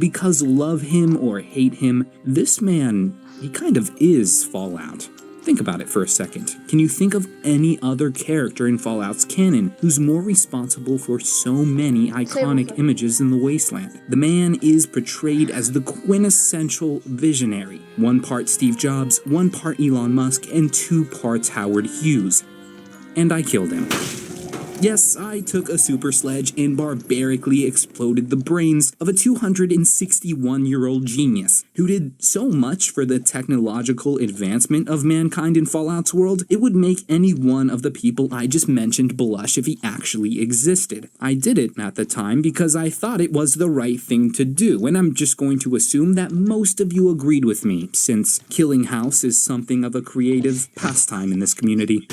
Because love him or hate him, this man, he kind of is Fallout. Think about it for a second. Can you think of any other character in Fallout's canon who's more responsible for so many iconic images in the wasteland? The man is portrayed as the quintessential visionary. One part Steve Jobs, one part Elon Musk, and 2 parts Howard Hughes. And I killed him. Yes, I took a super sledge and barbarically exploded the brains of a 261-year-old genius who did so much for the technological advancement of mankind in Fallout's world, it would make any one of the people I just mentioned blush if he actually existed. I did it at the time because I thought it was the right thing to do, and I'm just going to assume that most of you agreed with me, since killing House is something of a creative pastime in this community.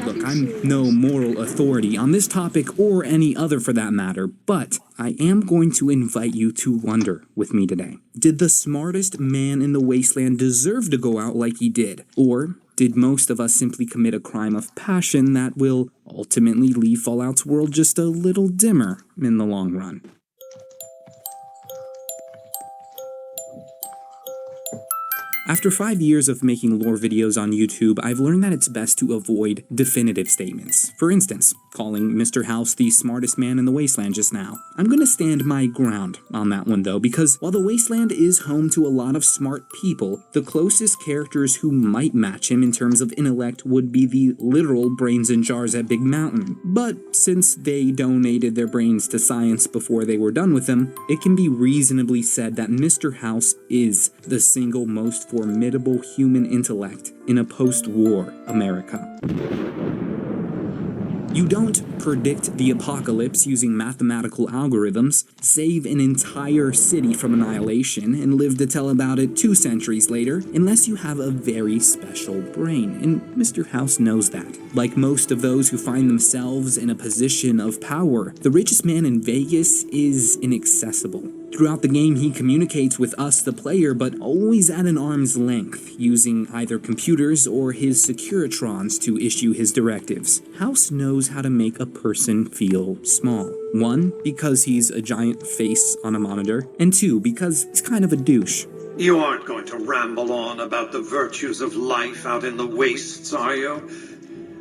Look, I'm no moral authority on this topic or any other for that matter, but I am going to invite you to wonder with me today. Did the smartest man in the wasteland deserve to go out like he did? Or did most of us simply commit a crime of passion that will ultimately leave Fallout's world just a little dimmer in the long run? After 5 years of making lore videos on YouTube, I've learned that it's best to avoid definitive statements. For instance, calling Mr. House the smartest man in the wasteland just now. I'm gonna stand my ground on that one though, because while the wasteland is home to a lot of smart people, the closest characters who might match him in terms of intellect would be the literal brains in jars at Big Mountain. But since they donated their brains to science before they were done with them, it can be reasonably said that Mr. House is the single most formidable human intellect in a post-war America. You don't predict the apocalypse using mathematical algorithms, save an entire city from annihilation, and live to tell about it 2 centuries later, unless you have a very special brain, and Mr. House knows that. Like most of those who find themselves in a position of power, the richest man in Vegas is inaccessible. Throughout the game, he communicates with us, the player, but always at an arm's length, using either computers or his Securitrons to issue his directives. House knows how to make a person feel small. 1, because he's a giant face on a monitor, and 2, because he's kind of a douche. You aren't going to ramble on about the virtues of life out in the wastes, are you?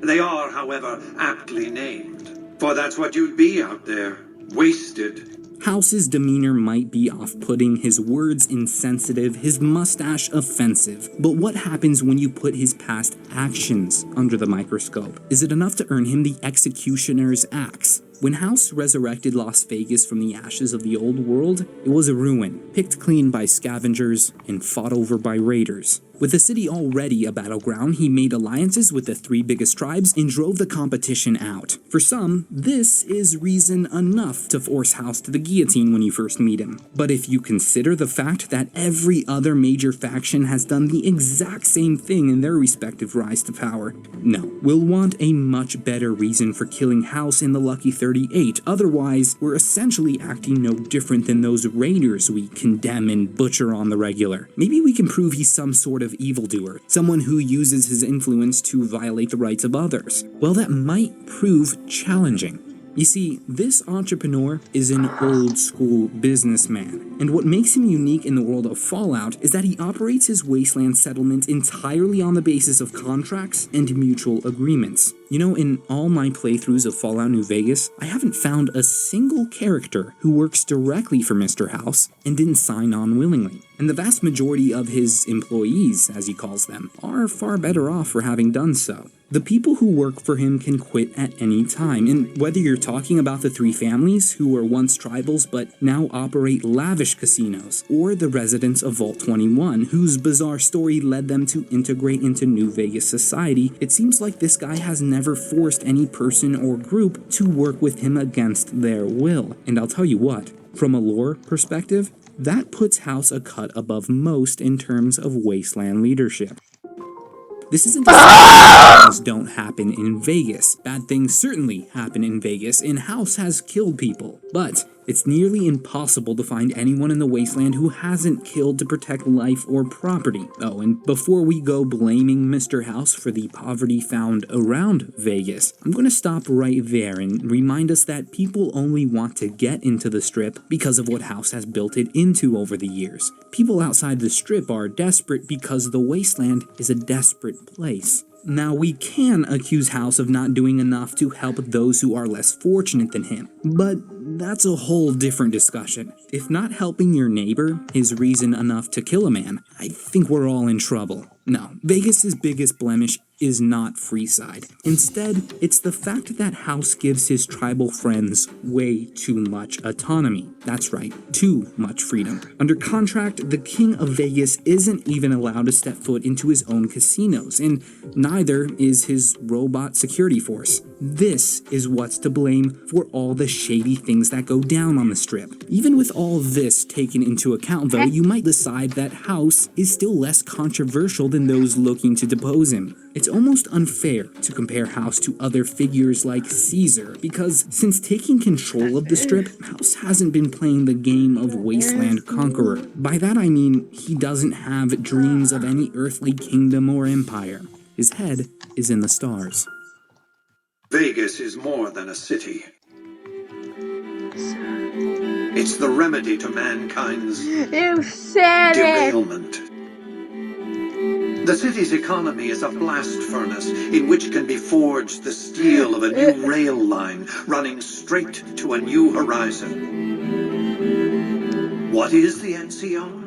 They are, however, aptly named, for that's what you'd be out there, wasted. House's demeanor might be off-putting, his words insensitive, his mustache offensive. But what happens when you put his past actions under the microscope? Is it enough to earn him the executioner's axe? When House resurrected Las Vegas from the ashes of the old world, it was a ruin, picked clean by scavengers and fought over by raiders. With the city already a battleground, he made alliances with the 3 biggest tribes and drove the competition out. For some, this is reason enough to force House to the guillotine when you first meet him. But if you consider the fact that every other major faction has done the exact same thing in their respective rise to power, no, we'll want a much better reason for killing House in the Lucky 38, otherwise we're essentially acting no different than those raiders we condemn and butcher on the regular. Maybe we can prove he's some sort of evildoer, someone who uses his influence to violate the rights of others. Well, that might prove challenging. You see, this entrepreneur is an old-school businessman, and what makes him unique in the world of Fallout is that he operates his wasteland settlement entirely on the basis of contracts and mutual agreements. You know, in all my playthroughs of Fallout New Vegas, I haven't found a single character who works directly for Mr. House and didn't sign on willingly. And the vast majority of his employees, as he calls them, are far better off for having done so. The people who work for him can quit at any time, and whether you're talking about the 3 families who were once tribals but now operate lavish casinos, or the residents of Vault 21 whose bizarre story led them to integrate into New Vegas society, it seems like this guy has never forced any person or group to work with him against their will. And I'll tell you what, from a lore perspective, that puts House a cut above most in terms of wasteland leadership. This isn't to say that things don't happen in Vegas. Bad things certainly happen in Vegas, and House has killed people. But It's nearly impossible to find anyone in the wasteland who hasn't killed to protect life or property. Oh, and before we go blaming Mr. House for the poverty found around Vegas, I'm going to stop right there and remind us that people only want to get into the Strip because of what House has built it into over the years. People outside the Strip are desperate because the wasteland is a desperate place. Now, we can accuse House of not doing enough to help those who are less fortunate than him, but that's a whole different discussion. If not helping your neighbor is reason enough to kill a man, I think we're all in trouble. No, Vegas's biggest blemish is not Freeside. Instead, it's the fact that House gives his tribal friends way too much autonomy. That's right, too much freedom. Under contract, the King of Vegas isn't even allowed to step foot into his own casinos, and neither is his robot security force. This is what's to blame for all the shady things that go down on the Strip. Even with all this taken into account, though, you might decide that House is still less controversial than those looking to depose him. It's almost unfair to compare House to other figures like Caesar, because since taking control of the Strip, House hasn't been playing the game of wasteland conqueror. By that I mean he doesn't have dreams of any earthly kingdom or empire. His head is in the stars. Vegas is more than a city. It's the remedy to mankind's derailment. The city's economy is a blast furnace in which can be forged the steel of a new rail line running straight to a new horizon. What is the NCR?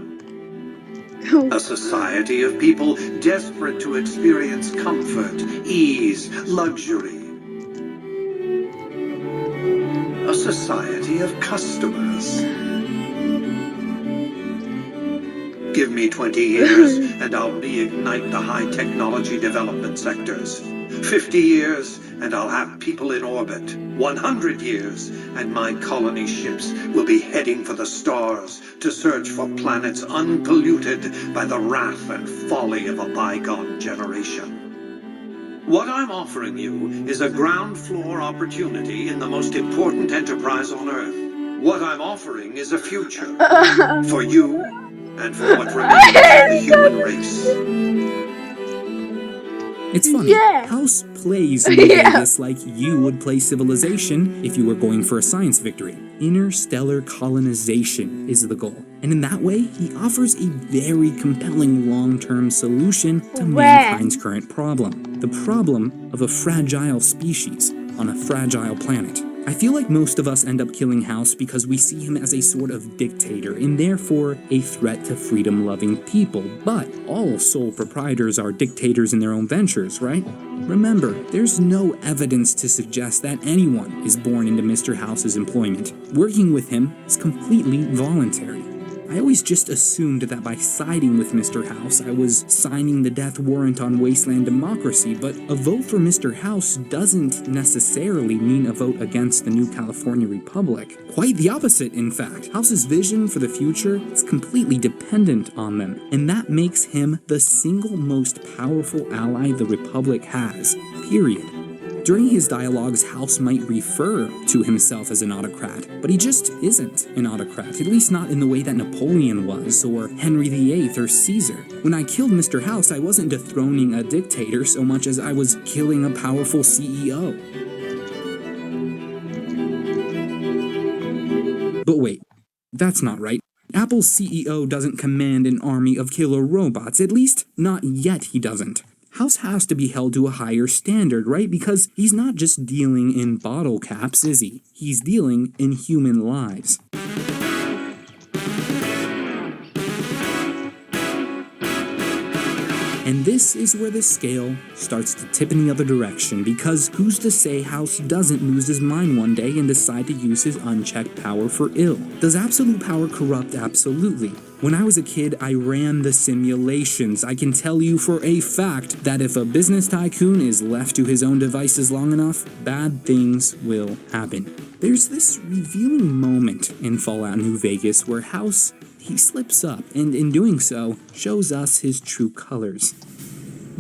A society of people desperate to experience comfort, ease, luxury. A society of customers. Give me 20 years and I'll reignite the high technology development sectors. 50 years and I'll have people in orbit. 100 years and my colony ships will be heading for the stars to search for planets unpolluted by the wrath and folly of a bygone generation. What I'm offering you is a ground floor opportunity in the most important enterprise on Earth. What I'm offering is a future for you and for what remains of the human race. It's funny, House plays New Vegas like you would play Civilization if you were going for a science victory. Interstellar colonization is the goal, and in that way, he offers a very compelling long-term solution to mankind's current problem. The problem of a fragile species on a fragile planet. I feel like most of us end up killing House because we see him as a sort of dictator and therefore a threat to freedom-loving people. But all sole proprietors are dictators in their own ventures, right? Remember, there's no evidence to suggest that anyone is born into Mr. House's employment. Working with him is completely voluntary. I always just assumed that by siding with Mr. House, I was signing the death warrant on wasteland democracy, but a vote for Mr. House doesn't necessarily mean a vote against the new California Republic. Quite the opposite, in fact. House's vision for the future is completely dependent on them, and that makes him the single most powerful ally the Republic has, period. During his dialogues, House might refer to himself as an autocrat, but he just isn't an autocrat, at least not in the way that Napoleon was, or Henry VIII or Caesar. When I killed Mr. House, I wasn't dethroning a dictator so much as I was killing a powerful CEO. But wait, that's not right. Apple's CEO doesn't command an army of killer robots, at least not yet he doesn't. House has to be held to a higher standard, right? Because he's not just dealing in bottle caps, is he? He's dealing in human lives. And this is where the scale starts to tip in the other direction, because who's to say House doesn't lose his mind one day and decide to use his unchecked power for ill? Does absolute power corrupt? Absolutely. When I was a kid, I ran the simulations. I can tell you for a fact that if a business tycoon is left to his own devices long enough, bad things will happen. There's this revealing moment in Fallout New Vegas where House, he slips up, and in doing so, shows us his true colors.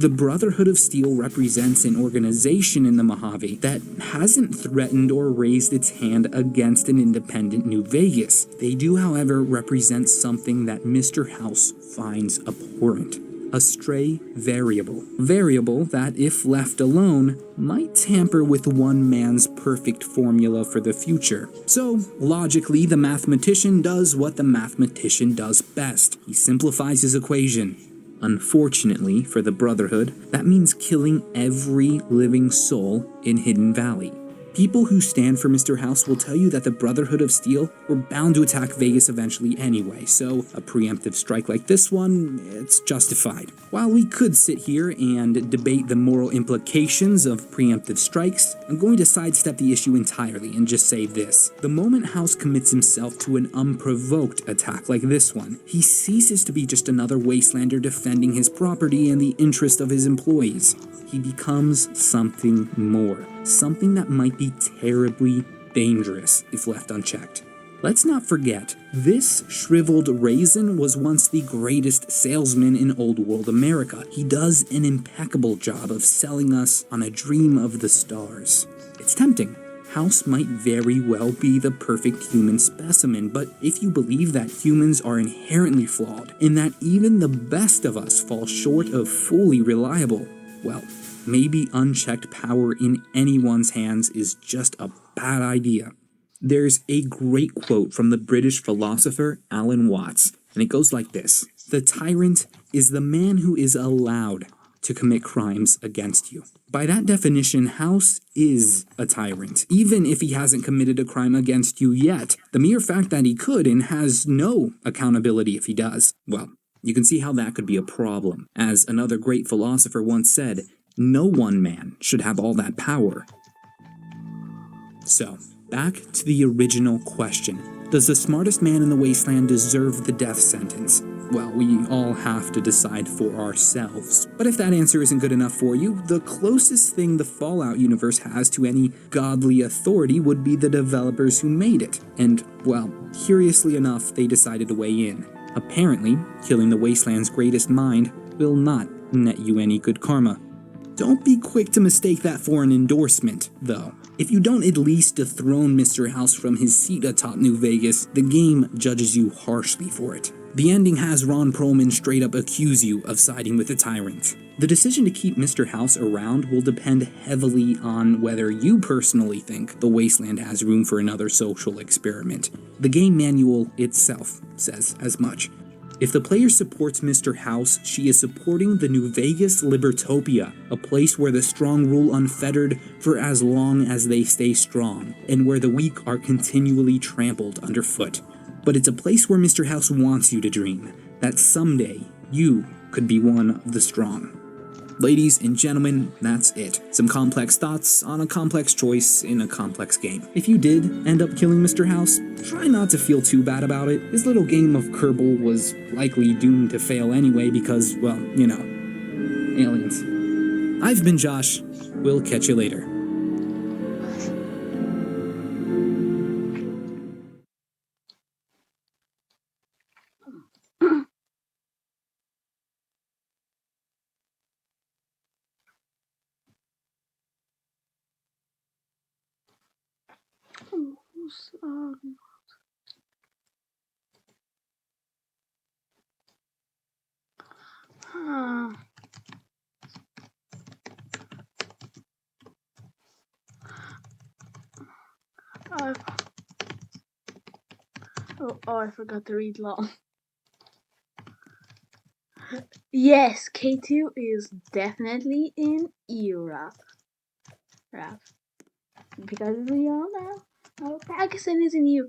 The Brotherhood of Steel represents an organization in the Mojave that hasn't threatened or raised its hand against an independent New Vegas. They do, however, represent something that Mr. House finds abhorrent. A stray variable. Variable that, if left alone, might tamper with one man's perfect formula for the future. So, logically, the mathematician does what the mathematician does best. He simplifies his equation. Unfortunately for the Brotherhood, that means killing every living soul in Hidden Valley. People who stand for Mr. House will tell you that the Brotherhood of Steel were bound to attack Vegas eventually anyway, so a preemptive strike like this one, it's justified. While we could sit here and debate the moral implications of preemptive strikes, I'm going to sidestep the issue entirely and just say this. The moment House commits himself to an unprovoked attack like this one, he ceases to be just another wastelander defending his property and the interest of his employees. He becomes something more. Something that might be terribly dangerous if left unchecked. Let's not forget, this shriveled raisin was once the greatest salesman in Old World America. He does an impeccable job of selling us on a dream of the stars. It's tempting. House might very well be the perfect human specimen, but if you believe that humans are inherently flawed, and that even the best of us fall short of fully reliable, well, maybe unchecked power in anyone's hands is just a bad idea. There's a great quote from the British philosopher Alan Watts, and it goes like this. The tyrant is the man who is allowed to commit crimes against you. By that definition, House is a tyrant, even if he hasn't committed a crime against you yet. The mere fact that he could and has no accountability if he does, well, you can see how that could be a problem. As another great philosopher once said, no one man should have all that power. So, back to the original question. Does the smartest man in the wasteland deserve the death sentence? Well, we all have to decide for ourselves. But if that answer isn't good enough for you, the closest thing the Fallout universe has to any godly authority would be the developers who made it. And, well, curiously enough, they decided to weigh in. Apparently, killing the wasteland's greatest mind will not net you any good karma. Don't be quick to mistake that for an endorsement, though. If you don't at least dethrone Mr. House from his seat atop New Vegas, the game judges you harshly for it. The ending has Ron Perlman straight up accuse you of siding with the tyrant. The decision to keep Mr. House around will depend heavily on whether you personally think the wasteland has room for another social experiment. The game manual itself says as much. If the player supports Mr. House, she is supporting the New Vegas Libertopia, a place where the strong rule unfettered for as long as they stay strong, and where the weak are continually trampled underfoot. But it's a place where Mr. House wants you to dream, that someday you could be one of the strong. Ladies and gentlemen, that's it. Some complex thoughts on a complex choice in a complex game. If you did end up killing Mr. House, try not to feel too bad about it. His little game of Kerbal was likely doomed to fail anyway because, well, you know, aliens. I've been Josh. We'll catch you later. I forgot to read long. Yes, K2 is definitely in Europe. Because we all know Pakistan is in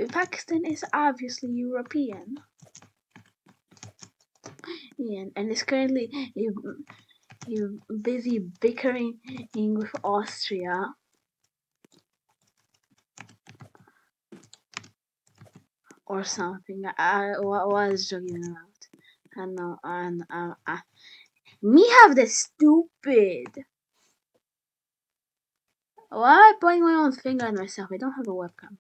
Pakistan is obviously European. And it's currently you busy bickering with Austria. Or something. I was joking about. I know, and me have the stupid. Why am I pointing my own finger at myself? I don't have a webcam.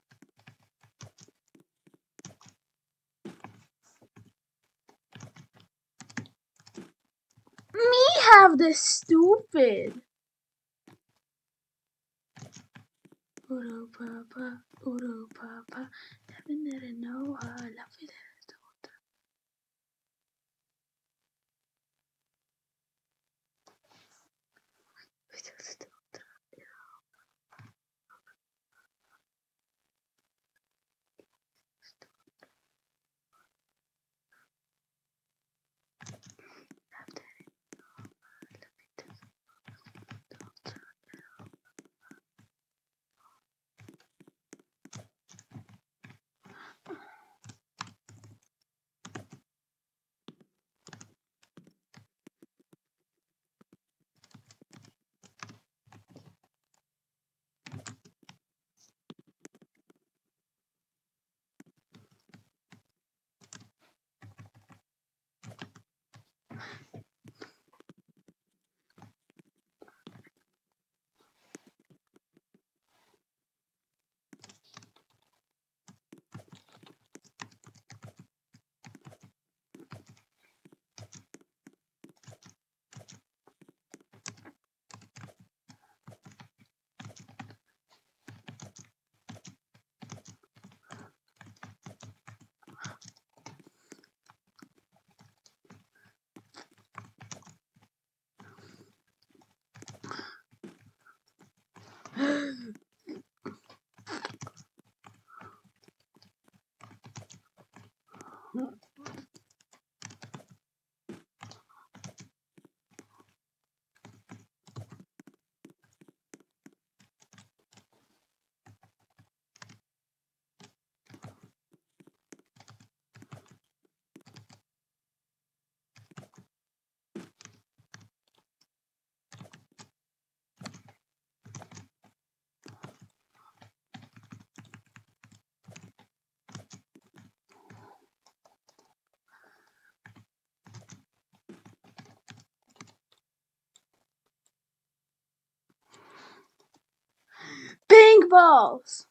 Me have this stupid. Uru papa, uru papa. Heaven didn't know her. Love it. Pink balls.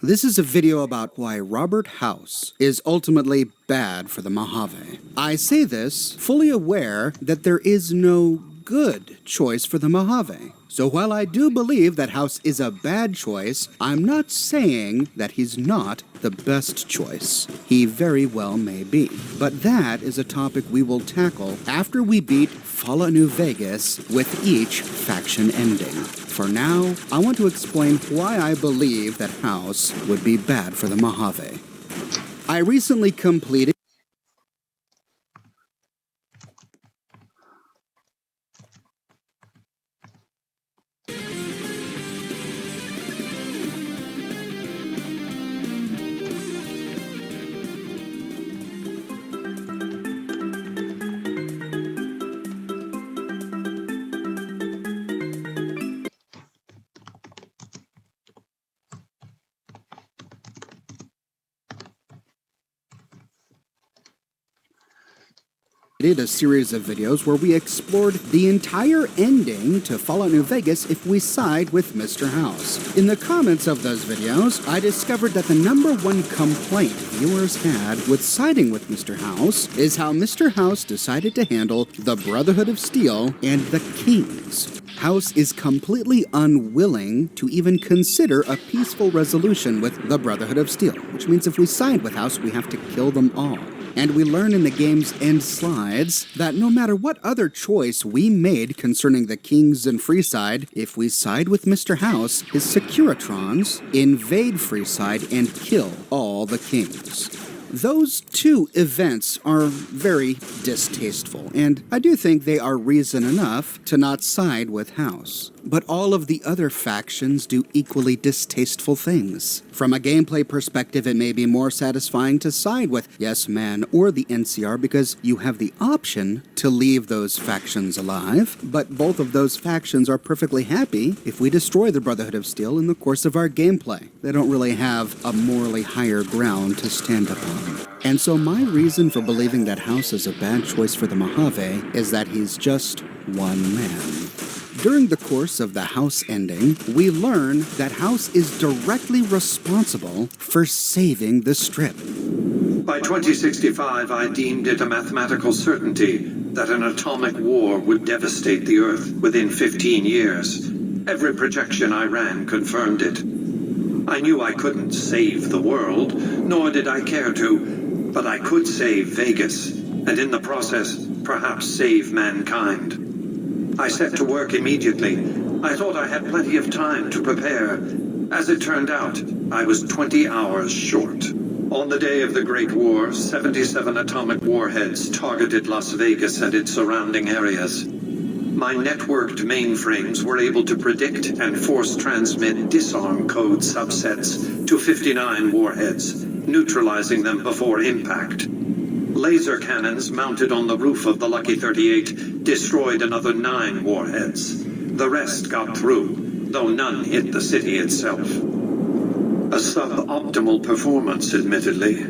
This is a video about why Robert House is ultimately bad for the Mojave. I say this fully aware that there is no good choice for the Mojave. So while I do believe that House is a bad choice, I'm not saying that he's not the best choice. He very well may be. But that is a topic we will tackle after we beat Fallout New Vegas with each faction ending. For now, I want to explain why I believe that House would be bad for the Mojave. I recently completed did a series of videos where we explored the entire ending to Fallout New Vegas if we side with Mr. House. In the comments of those videos, I discovered that the #1 complaint viewers had with siding with Mr. House is how Mr. House decided to handle the Brotherhood of Steel and the Kings. House is completely unwilling to even consider a peaceful resolution with the Brotherhood of Steel, which means if we side with House, we have to kill them all. And we learn in the game's end slides that no matter what other choice we made concerning the Kings and Freeside, if we side with Mr. House, his Securitrons invade Freeside and kill all the Kings. Those two events are very distasteful, and I do think they are reason enough to not side with House. But all of the other factions do equally distasteful things. From a gameplay perspective, it may be more satisfying to side with Yes Man or the NCR because you have the option to leave those factions alive, but both of those factions are perfectly happy if we destroy the Brotherhood of Steel in the course of our gameplay. They don't really have a morally higher ground to stand upon. And so my reason for believing that House is a bad choice for the Mojave is that he's just one man. During the course of the House ending, we learn that House is directly responsible for saving the Strip. By 2065, I deemed it a mathematical certainty that an atomic war would devastate the Earth within 15 years. Every projection I ran confirmed it. I knew I couldn't save the world, nor did I care to, but I could save Vegas, and in the process, perhaps save mankind. I set to work immediately. I thought I had plenty of time to prepare. As it turned out, I was 20 hours short. On the day of the Great War, 77 atomic warheads targeted Las Vegas and its surrounding areas. My networked mainframes were able to predict and force transmit disarm code subsets to 59 warheads, neutralizing them before impact. Laser cannons mounted on the roof of the Lucky 38 destroyed another 9 warheads. The rest got through, though none hit the city itself. A suboptimal performance, admittedly.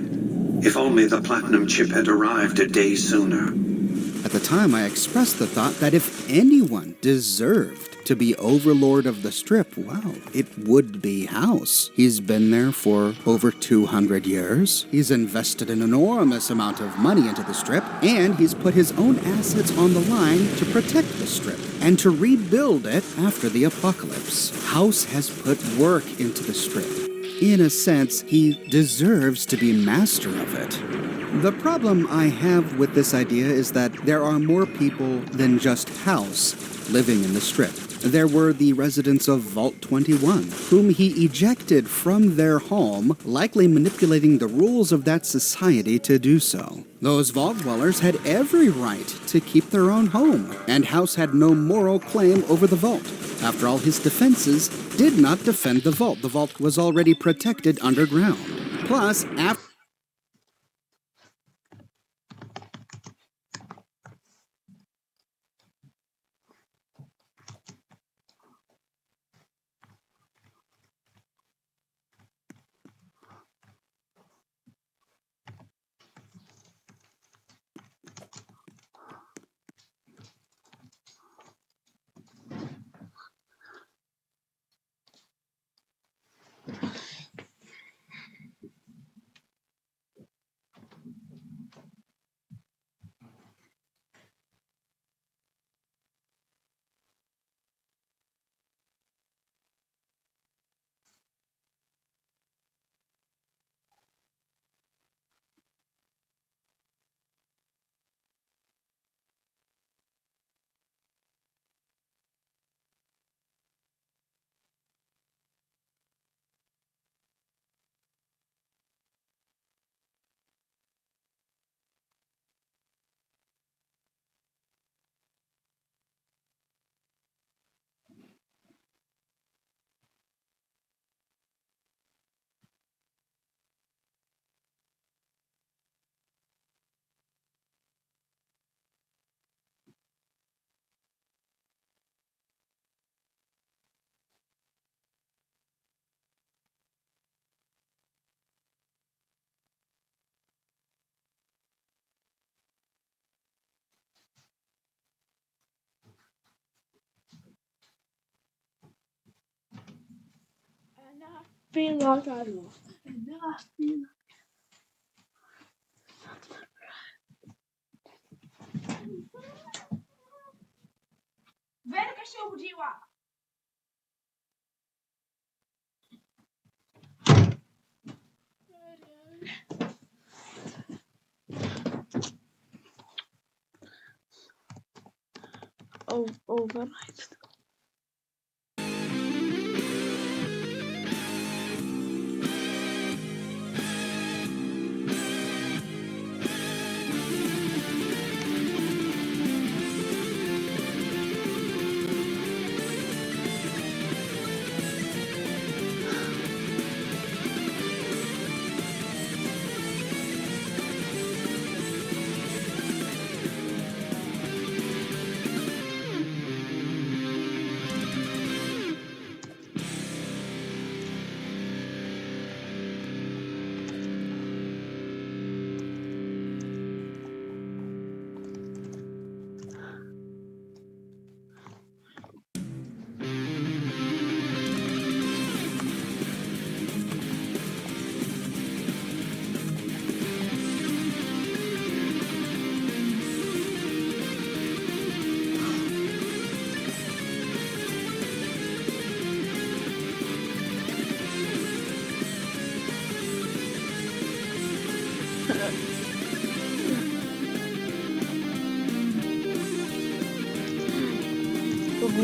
If only the platinum chip had arrived a day sooner. At the time, I expressed the thought that if anyone deserved to be overlord of the Strip, well, it would be House. He's been there for over 200 years. He's invested an enormous amount of money into the Strip, and he's put his own assets on the line to protect the Strip and to rebuild it after the apocalypse. House has put work into the Strip. In a sense, he deserves to be master of it. The problem I have with this idea is that there are more people than just House living in the Strip. There were the residents of Vault 21, whom he ejected from their home, likely manipulating the rules of that society to do so. Those Vault dwellers had every right to keep their own home, and House had no moral claim over the Vault. After all, his defenses did not defend the Vault. The Vault was already protected underground. Plus, after feel like I lost. And then I feel Vem que eu de lá. Overnight.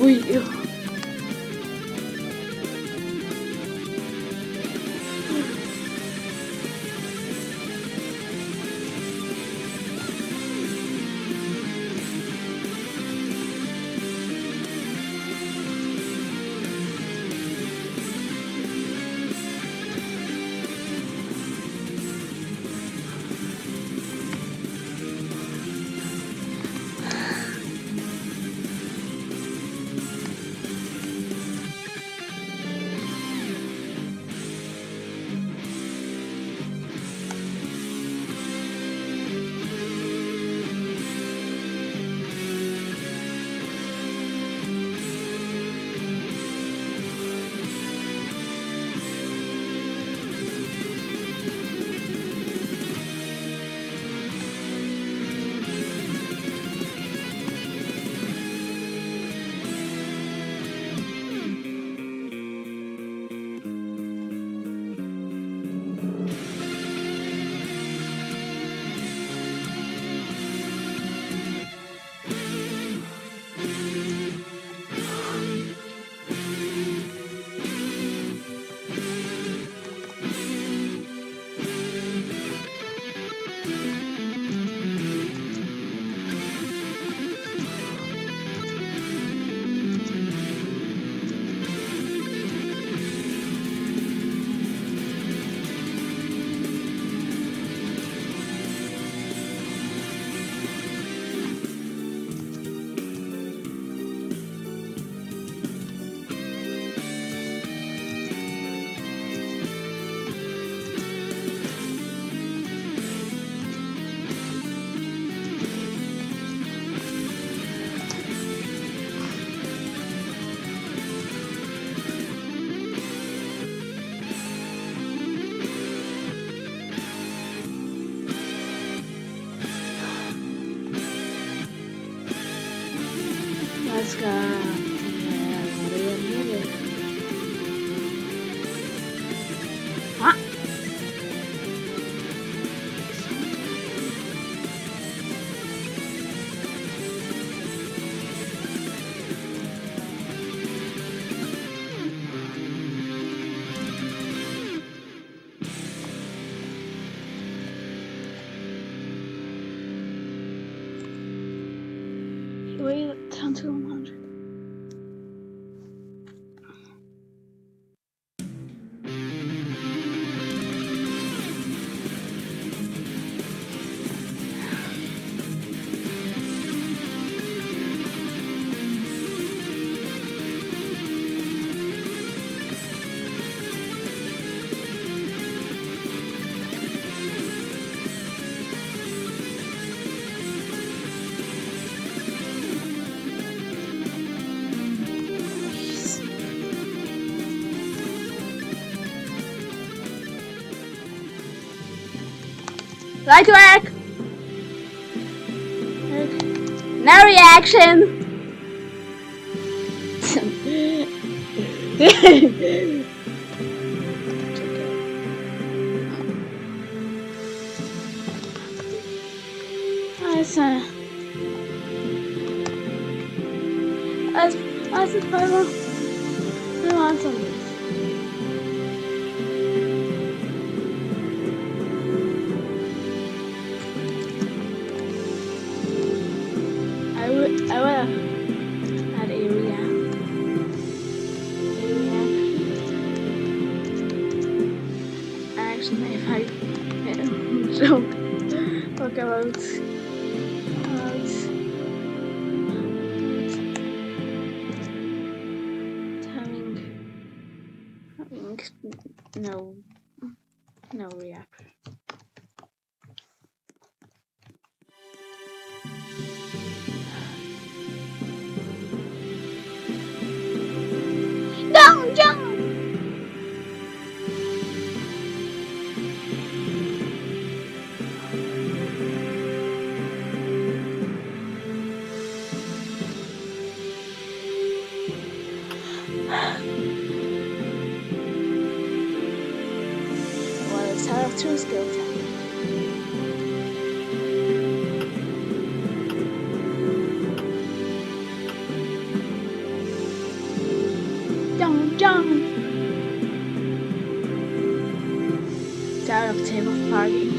Ui, let's go. What? Wait until 100. Like to work. No reaction. I suppose I want some of this. I would have had a reaction. Actually, if I don't talk about having no reaction. Don't jump! Well, it's out of 2 skill time. Don't jump! It's out of table party.